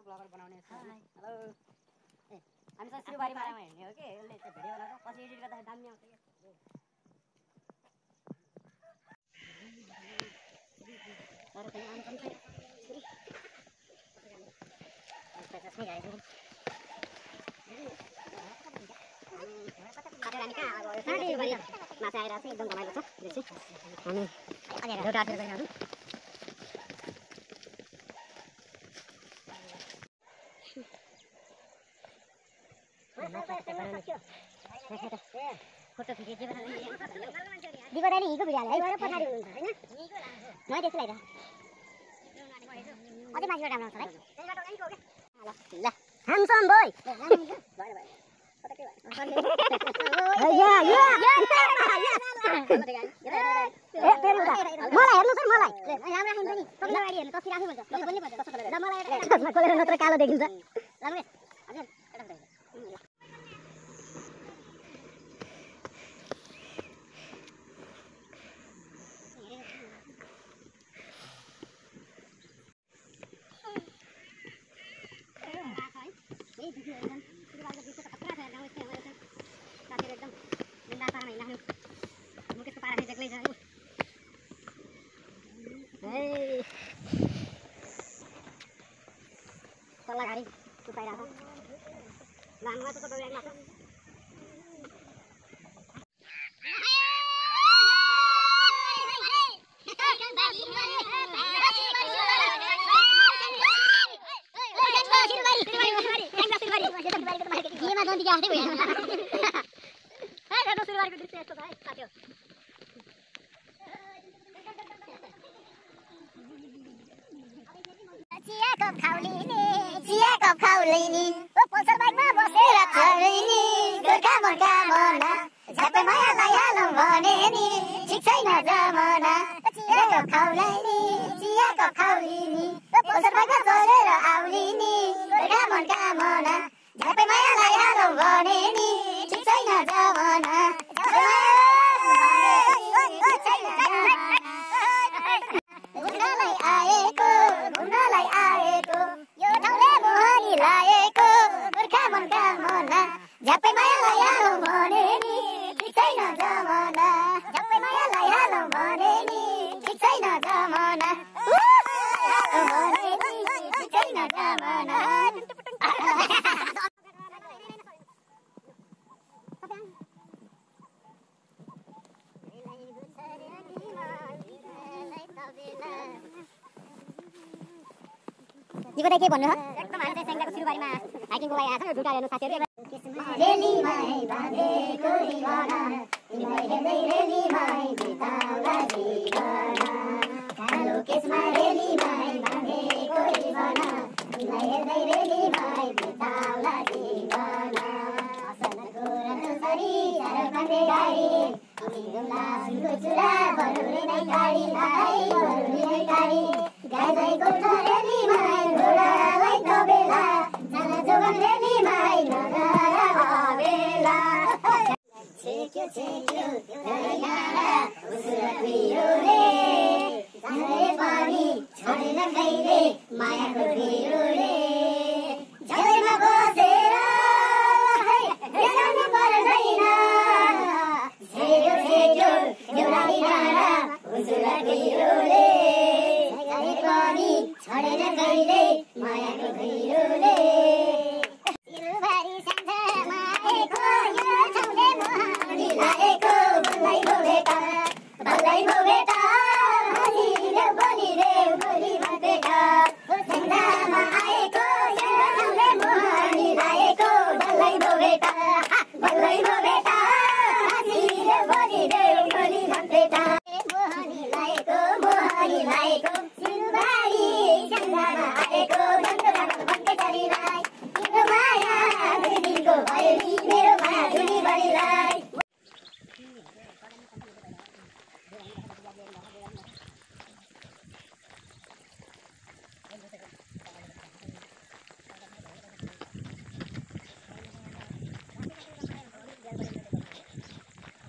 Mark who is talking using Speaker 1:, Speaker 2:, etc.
Speaker 1: Bagger बनाउने छ हैन। हेलो ए हामी त सिरुबारीमा हिँड्ने हो के यसले चाहिँ भिडियो बनाउँछ पछि एडिट गर्दा दामी आउँछ के तर पनि आउनु पनि छैन सुरी त्यसमै गाडी छ कता जाने कहाँ अब सिरुबारी माछा आइरहेको छ एकदम रमाइलो छ देख्छु हामी एउटा आटेर गइरहेको फोटो खिचे दिगोदाले हिगो भिडियो हाले है पछाडी हुनुहुन्छ हैन नयाँ देख्छु लाइरा अझै मान्छे राम्रो आउँछ है ल ह्यान्डसम बोय मलाई हेर्नु सर मलाई राम्रो हुन्छ नि तपाईलाई गाडी हेर्नु तस्बिर आफै भन्छ बोल्नै पर्छ कस्तो खोलेर ल मलाई चस्मा खोलेर नत्र कालो देखिन्छ राम्रो हजुर तल्ला गाडी चुपाइरहेको छ लाममा त तपाईँ लाग्छ पल्सर बाइकमा बसेर खाउलिनी गोर्खा मनका मना झ्यापै मायालाई हालौँ भने नि ठिक छैन जमाना चियाको खाउलिनी चियाको खाउलिनी पल्सर बाइकमा चढेर आउलिनी गोर्खा मनका मना झ्यापै मायालाई हालौँ भने नि ठिक छैन जमाना घुम्नलाई आएको यो ठाउँले मोहनी लागेको गोर्खा मनका मना झ्यापै मायालाई हालौँ भने नि ठिक छैन जमाना झ्यापै मायालाई हालौँ भने नि ठिक छैन जमाना ठिक छैन जमाना दिगो दाइ के भन्नु हो एकदम हामी चाहिँ सेङ्गाको सिरुबारीमा हाइकिङको लागि आएको छ झुटा हेर्नु साथीहरु रेलीमै बाँधेको दिवाना तिमीलाई हेर्दै रेलीमै बिताउला जीवन कालो केसमा रेलीमै बाँधेको दिवाना तिमीलाई हेर्दै रेलीमै बिताउला जीवन असनको रतसरी चार काँडे गाडी तिमीला सुनको चुरा बरुले नै गाडी आई बरुले नै गाडी गाईको रेलीमै घोडालाई तबेला जाना जोगन रेलीमै नगरा बेला छेक्यो छेक्यो दैनारा उसुर पिरो रे जाने पानी छोडेन कहिले मायाको भिरो रे झैमा बसेर हेर्नु पर्दैन छेक्यो छेक्यो एउटाली डाँडा उसुर पिरो रे जाने पानी छोडेन कहिले मायाको भिरो